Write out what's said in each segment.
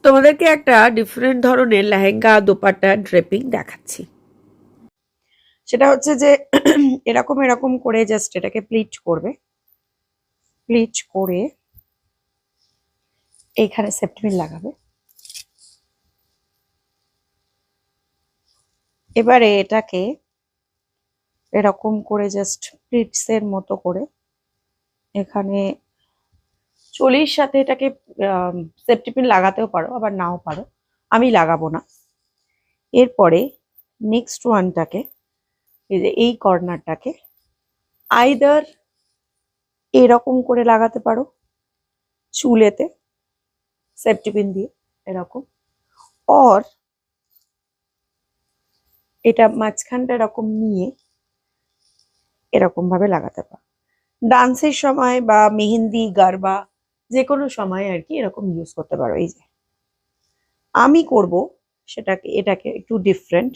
তোমাদেরকে একটা ডিফারেন্ট ধরনের লেহেঙ্গা দোপাট্টা ড্রেপিং দেখাচ্ছি। সেটা হচ্ছে যে এরকম এরকম করে জাস্ট এটাকে প্লিট করবে, প্লিট করে এইখানে সেপ্টিমিন লাগাবে। এবারে এটাকে এরকম করে জাস্ট প্লিটসের মতো করে এখানে চুলির সাথে এটাকে সেপ্টিপিন লাগাতেও পারো, আবার নাও পারো, আমি লাগাবো না। এরপরে নেক্সট ওয়ানটাকে এই যে এই কর্নারটাকে আইদার এরকম করে লাগাতে পারো চুলেতে সেপ্টিপিন দিয়ে এরকম, অর এটা মাঝখানটা এরকম নিয়ে এরকম ভাবে লাগাতে পারো। ডান্সের সময় বা মেহেন্দি গারবা যে কোনো সময় আর কি এরকম ইউজ করতে পারো। এই যে আমি করব সেটাকে, এটাকে একটু ডিফারেন্ট,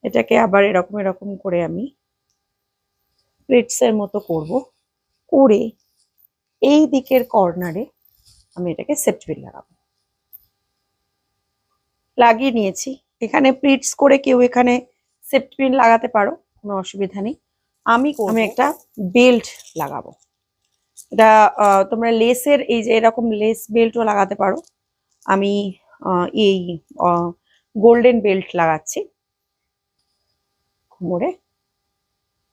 এটাকে আবার এরকম এরকম করে আমি প্লেটসের মতো করব, করে এই দিকের কর্নারে আমি এটাকে সেপ্টিপিন লাগাবো। লাগিয়ে নিয়েছি। এখানে প্লিটস করে কেউ এখানে সেপ্টিপিন লাগাতে পারো, কোনো অসুবিধা নেই। আমি একটা বেল্ট লাগাবো। এটা তোমরা লেসের এই যে এরকম লেস বেল্টও লাগাতে পারো। আমি এই গোল্ডেন বেল্ট লাগাচ্ছি কোমরে।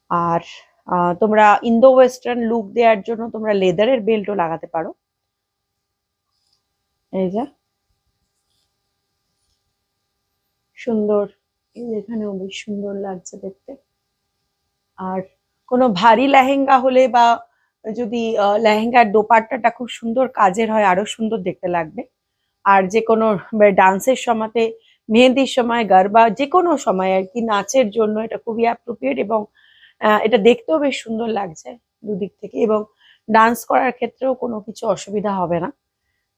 আর তোমরা ইন্দো ওয়েস্টার্ন লুক দেওয়ার জন্য তোমরা লেদারের বেল্টও লাগাতে পারো। এই যে সুন্দর, এই যেখানেও বেশ সুন্দর লাগছে দেখতে। আর কোনো ভারী লেহেঙ্গা হলে বা যদি লেহেঙ্গার দোপাট্টাটা খুব সুন্দর কাজের হয় আরো সুন্দর দেখতে লাগবে। আর যে কোনো ডান্সের সময়তে, মেহেন্দির সময়, গারবা যে কোনো সময় আর কি নাচের জন্য এটা খুবই অ্যাপ্রোপ্রিয়েট এবং এটা দেখতেও বেশ সুন্দর লাগছে দুদিক থেকে, এবং ডান্স করার ক্ষেত্রেও কোনো কিছু অসুবিধা হবে না।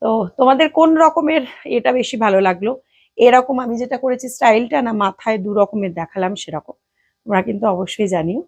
তো তোমাদের কোন রকমের এটা বেশি ভালো লাগলো? এরকম আমি যেটা করেছি স্টাইলটা, না মাথায় দু রকমের দেখালাম সেরকম? তোমরা কিন্তু অবশ্যই জানিও।